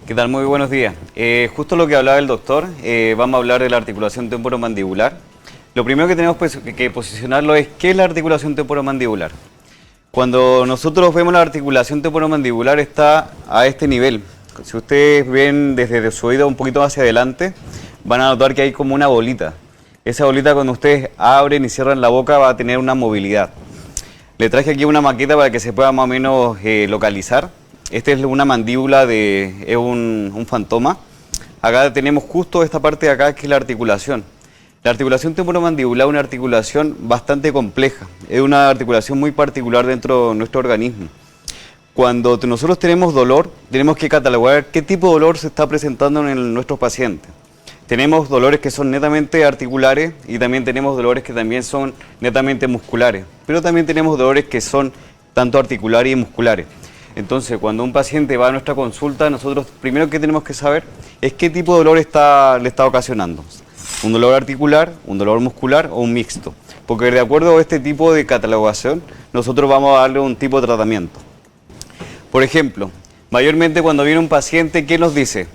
¿Qué tal? Muy buenos días. Justo lo que hablaba el doctor, vamos a hablar de la articulación temporomandibular. Lo primero que tenemos que posicionarlo es ¿qué es la articulación temporomandibular? Cuando nosotros vemos la articulación temporomandibular está a este nivel. Si ustedes ven desde su oído un poquito hacia adelante, van a notar que hay como una bolita. Esa bolita cuando ustedes abren y cierran la boca va a tener una movilidad. Le traje aquí una maqueta para que se pueda más o menos localizar. Esta es una mandíbula es un fantoma. Acá tenemos justo esta parte de acá que es la articulación. La articulación temporomandibular es una articulación bastante compleja. Es una articulación muy particular dentro de nuestro organismo. Cuando nosotros tenemos dolor, tenemos que catalogar qué tipo de dolor se está presentando en nuestros pacientes. Tenemos dolores que son netamente articulares y también tenemos dolores que también son netamente musculares. Pero también tenemos dolores que son tanto articulares y musculares. Entonces, cuando un paciente va a nuestra consulta, nosotros primero que tenemos que saber es qué tipo de dolor le está ocasionando. Un dolor articular, un dolor muscular o un mixto. Porque de acuerdo a este tipo de catalogación, nosotros vamos a darle un tipo de tratamiento. Por ejemplo, mayormente cuando viene un paciente, ¿qué nos dice?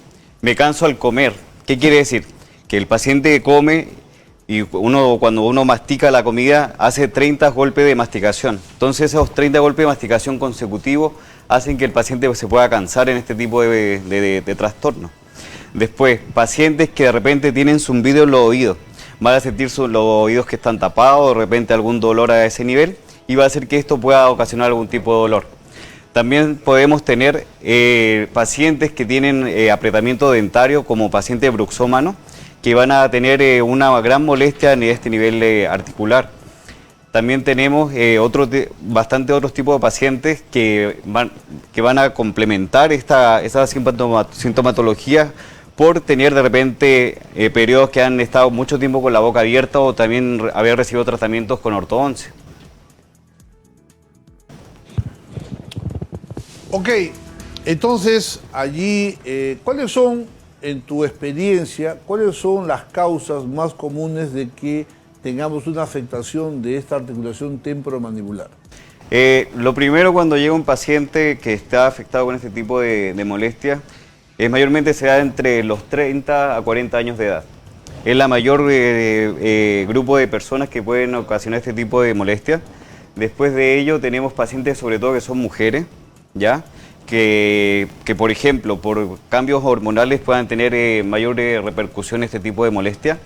Me canso al comer. ¿Qué quiere decir? Que el paciente come y cuando uno mastica la comida hace 30 golpes de masticación. Entonces esos 30 golpes de masticación consecutivos hacen que el paciente se pueda cansar en este tipo de trastorno. Después, pacientes que de repente tienen zumbido en los oídos. Van a sentir los oídos que están tapados, de repente algún dolor a ese nivel y va a hacer que esto pueda ocasionar algún tipo de dolor. También podemos tener pacientes que tienen apretamiento dentario como pacientes bruxómanos que van a tener una gran molestia en este nivel articular. También tenemos bastante otros tipos de pacientes que van a complementar esa sintomatología por tener de repente periodos que han estado mucho tiempo con la boca abierta o también haber recibido tratamientos con ortodoncia. Ok, entonces allí, ¿cuáles son, en tu experiencia, cuáles son las causas más comunes de que tengamos una afectación de esta articulación temporomandibular? Lo primero cuando llega un paciente que está afectado con este tipo de molestia, mayormente se da entre los 30 a 40 años de edad. Es la mayor grupo de personas que pueden ocasionar este tipo de molestia. Después de ello tenemos pacientes sobre todo que son mujeres, ¿ya? Que por ejemplo, por cambios hormonales puedan tener mayor repercusión este tipo de molestia.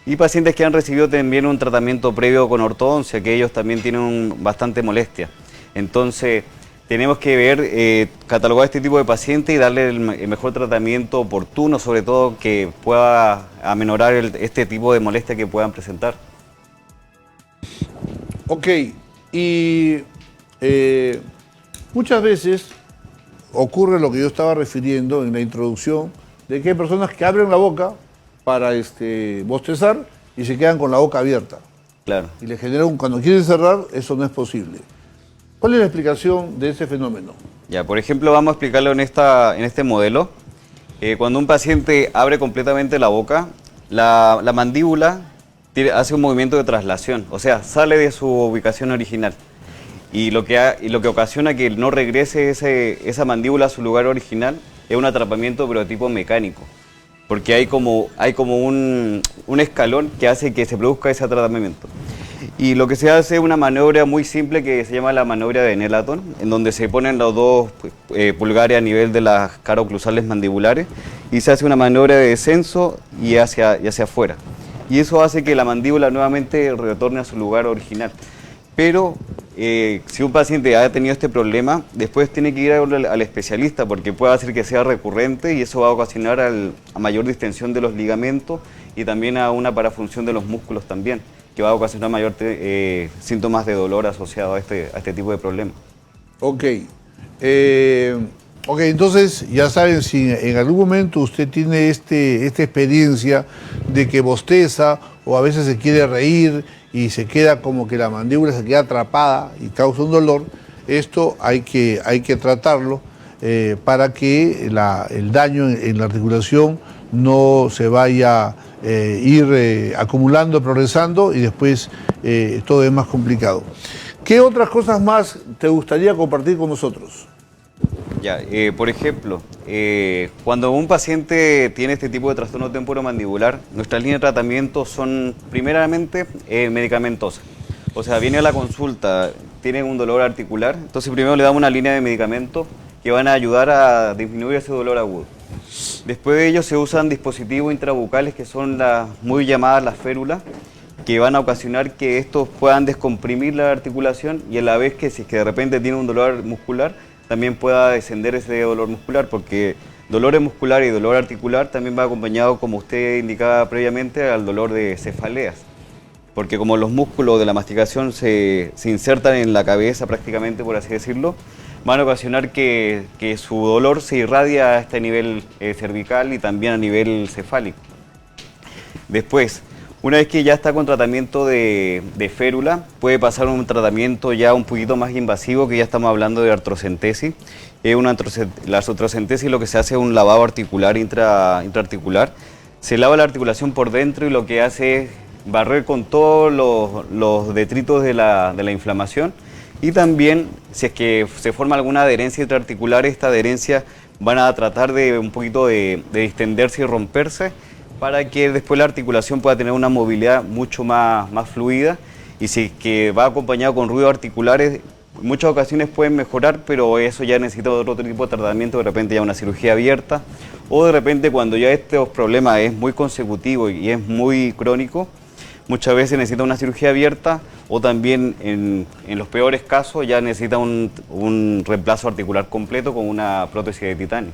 Y pacientes que han recibido también un tratamiento previo con ortodoncia, que ellos también tienen bastante molestia. Entonces, tenemos que ver, catalogar este tipo de pacientes y darle el mejor tratamiento oportuno, sobre todo que pueda aminorar este tipo de molestia que puedan presentar. Ok, y muchas veces ocurre lo que yo estaba refiriendo en la introducción, de que hay personas que abren la boca para bostezar y se quedan con la boca abierta. Claro. Y le genera cuando quieren cerrar, eso no es posible. ¿Cuál es la explicación de ese fenómeno? Ya, por ejemplo, vamos a explicarlo en este modelo. Cuando un paciente abre completamente la boca, la mandíbula hace un movimiento de traslación, o sea, sale de su ubicación original. Y lo que ocasiona que no regrese esa mandíbula a su lugar original es un atrapamiento pero de tipo mecánico. Porque hay como un escalón que hace que se produzca ese atrapamiento. Y lo que se hace es una maniobra muy simple que se llama la maniobra de Nelaton, en donde se ponen los dos pulgares a nivel de las caras oclusales mandibulares y se hace una maniobra de descenso y hacia afuera. Y eso hace que la mandíbula nuevamente retorne a su lugar original. Pero si un paciente ha tenido este problema, después tiene que ir al especialista porque puede hacer que sea recurrente y eso va a ocasionar a mayor distensión de los ligamentos y también a una parafunción de los músculos también, que va a ocasionar mayor síntomas de dolor asociados a este tipo de problemas. Ok. Ok, entonces ya saben, si en algún momento usted tiene esta experiencia de que bosteza o a veces se quiere reír y se queda como que la mandíbula se queda atrapada y causa un dolor, esto hay que tratarlo para que el daño en la articulación no se vaya a ir acumulando, progresando y después todo es más complicado. ¿Qué otras cosas más te gustaría compartir con nosotros? Ya, por ejemplo, cuando un paciente tiene este tipo de trastorno temporomandibular, nuestras líneas de tratamiento son primeramente medicamentosas. O sea, viene a la consulta, tiene un dolor articular, entonces primero le damos una línea de medicamentos que van a ayudar a disminuir ese dolor agudo. Después de ello se usan dispositivos intrabucales que son las muy llamadas las férulas, que van a ocasionar que estos puedan descomprimir la articulación y a la vez que si es que de repente tiene un dolor muscular, también pueda descender ese dolor muscular, porque dolores musculares y dolor articular también va acompañado, como usted indicaba previamente, al dolor de cefaleas. Porque como los músculos de la masticación se insertan en la cabeza prácticamente, por así decirlo, van a ocasionar que su dolor se irradia a este nivel cervical y también a nivel cefálico. Después, una vez que ya está con tratamiento de férula, puede pasar un tratamiento ya un poquito más invasivo, que ya estamos hablando de artrocentesis. La artrocentesis lo que se hace es un lavado articular intraarticular. Se lava la articulación por dentro y lo que hace es barrer con todos los detritos de la inflamación. Y también, si es que se forma alguna adherencia intraarticular, esta adherencia van a tratar de un poquito de distenderse y romperse, para que después la articulación pueda tener una movilidad mucho más fluida, y si es que va acompañado con ruidos articulares, en muchas ocasiones pueden mejorar, pero eso ya necesita otro tipo de tratamiento, de repente ya una cirugía abierta, o de repente cuando ya estos problemas es muy consecutivo y es muy crónico, muchas veces necesita una cirugía abierta, o también en los peores casos ya necesita un reemplazo articular completo con una prótesis de titanio.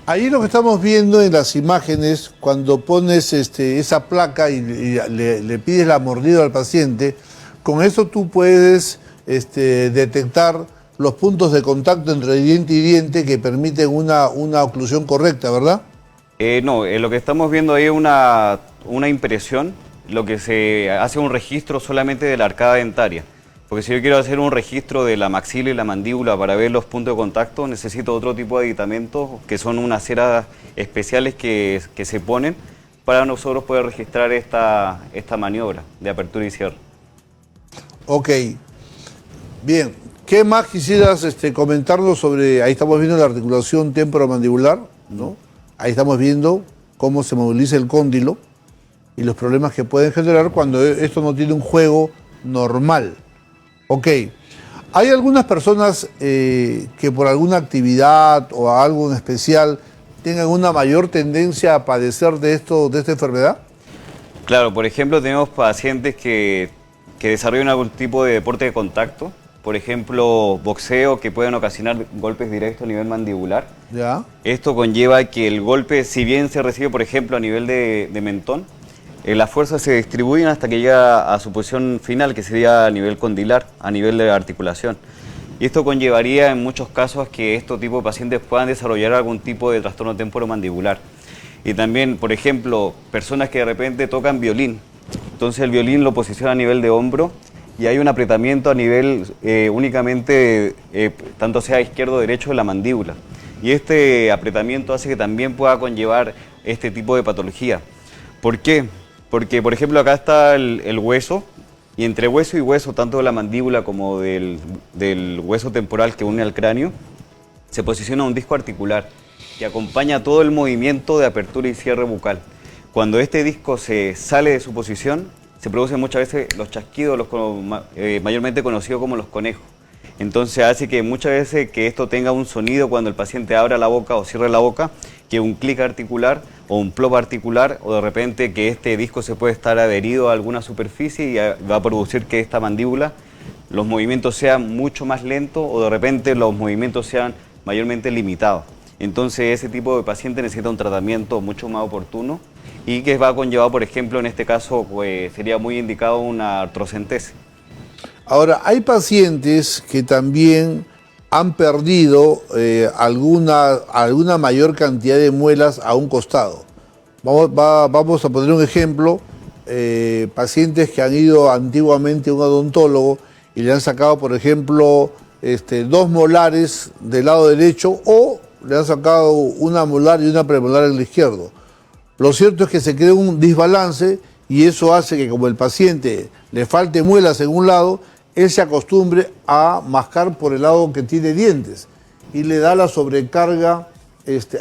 Ahí lo que estamos viendo en las imágenes, cuando pones esa placa y le pides la mordida al paciente, con eso tú puedes detectar los puntos de contacto entre diente y diente que permiten una oclusión correcta, ¿verdad? No, lo que estamos viendo ahí es una impresión, lo que se hace un registro solamente de la arcada dentaria. Porque si yo quiero hacer un registro de la maxila y la mandíbula para ver los puntos de contacto, necesito otro tipo de aditamentos, que son unas ceras especiales que se ponen para nosotros poder registrar esta maniobra de apertura y cierre. Ok. Bien. ¿Qué más quisieras comentarnos sobre, ahí estamos viendo la articulación temporomandibular, ¿no? Ahí estamos viendo cómo se moviliza el cóndilo y los problemas que pueden generar cuando esto no tiene un juego normal. Ok, hay algunas personas que por alguna actividad o algo en especial tengan una mayor tendencia a padecer de esta enfermedad. Claro, por ejemplo, tenemos pacientes que desarrollan algún tipo de deporte de contacto, por ejemplo, boxeo, que pueden ocasionar golpes directos a nivel mandibular. ¿Ya? Esto conlleva que el golpe, si bien se recibe, por ejemplo, a nivel de mentón, las fuerzas se distribuyen hasta que llega a su posición final, que sería a nivel condilar, a nivel de articulación. Y esto conllevaría en muchos casos que estos tipos de pacientes puedan desarrollar algún tipo de trastorno temporomandibular. Y también, por ejemplo, personas que de repente tocan violín. Entonces el violín lo posiciona a nivel de hombro y hay un apretamiento a nivel únicamente, tanto sea izquierdo o derecho, de la mandíbula. Y este apretamiento hace que también pueda conllevar este tipo de patología. ¿Por qué? Porque, por ejemplo, acá está el hueso, y entre hueso y hueso, tanto de la mandíbula como del hueso temporal que une al cráneo, se posiciona un disco articular que acompaña todo el movimiento de apertura y cierre bucal. Cuando este disco se sale de su posición, se producen muchas veces los chasquidos, mayormente conocidos como los conejos. Entonces hace que muchas veces que esto tenga un sonido cuando el paciente abra la boca o cierre la boca, que un clic articular o un plop articular, o de repente que este disco se puede estar adherido a alguna superficie y va a producir que esta mandíbula, los movimientos sean mucho más lentos o de repente los movimientos sean mayormente limitados. Entonces ese tipo de paciente necesita un tratamiento mucho más oportuno y que va a conllevar, por ejemplo, en este caso sería muy indicado una artrocentesis. Ahora, hay pacientes que también han perdido alguna mayor cantidad de muelas a un costado. Vamos a poner un ejemplo, pacientes que han ido antiguamente a un odontólogo y le han sacado, por ejemplo, 2 molares del lado derecho, o le han sacado una molar y una premolar en el izquierdo. Lo cierto es que se crea un desbalance y eso hace que, como el paciente le falte muelas en un lado, él se acostumbre a mascar por el lado que tiene dientes. y le da la sobrecarga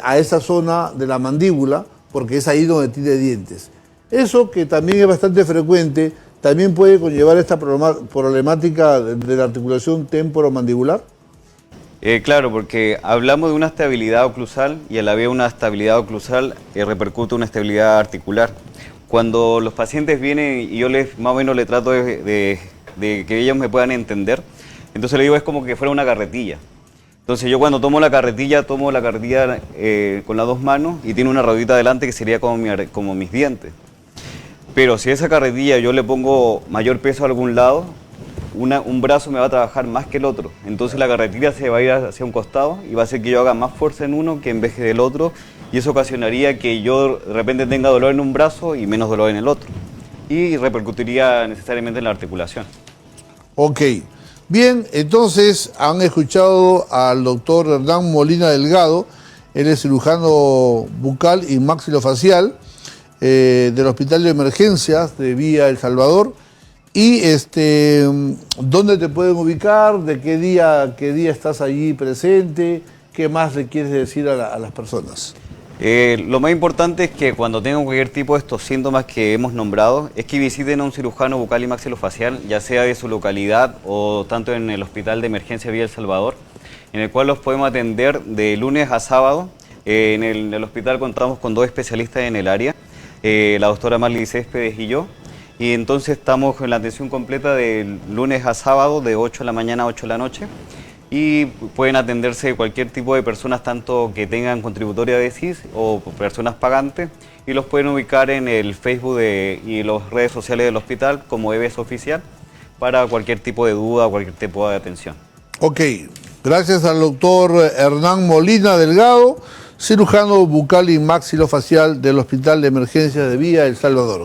a esa zona de la mandíbula, porque es ahí donde tiene dientes. Eso, que también es bastante frecuente, también puede conllevar esta problemática de la articulación temporomandibular. Claro, porque hablamos de una estabilidad oclusal y a la vez una estabilidad oclusal repercute en una estabilidad articular. Cuando los pacientes vienen y yo más o menos les trato de que ellos me puedan entender, entonces le digo es como que fuera una carretilla. Entonces yo cuando tomo la carretilla con las dos manos y tiene una ruedita adelante que sería como mis dientes. Pero si a esa carretilla yo le pongo mayor peso a algún lado, un brazo me va a trabajar más que el otro. Entonces la carretilla se va a ir hacia un costado y va a hacer que yo haga más fuerza en uno que en vez del otro. Y eso ocasionaría que yo de repente tenga dolor en un brazo y menos dolor en el otro. Y repercutiría necesariamente en la articulación. Ok. Bien, entonces han escuchado al doctor Hernán Molina Delgado. Él es cirujano bucal y maxilofacial del Hospital de Emergencias de Vía El Salvador. Y ¿dónde te pueden ubicar? ¿De qué día estás allí presente? ¿Qué más le quieres decir a las personas? Lo más importante es que cuando tengan cualquier tipo de estos síntomas que hemos nombrado, es que visiten a un cirujano bucal y maxilofacial, ya sea de su localidad o tanto en el Hospital de Emergencia Vía El Salvador, en el cual los podemos atender de lunes a sábado. En el hospital contamos con 2 especialistas en el área, la doctora Marley Céspedes y yo. Y entonces estamos con la atención completa de lunes a sábado, de 8 de la mañana a 8 de la noche. Y pueden atenderse cualquier tipo de personas, tanto que tengan contributoria de CIS o personas pagantes. Y los pueden ubicar en el Facebook y las redes sociales del hospital como EBS Oficial para cualquier tipo de duda o cualquier tipo de atención. Ok, gracias al doctor Hernán Molina Delgado, cirujano bucal y maxilofacial del Hospital de Emergencias de Vía El Salvador.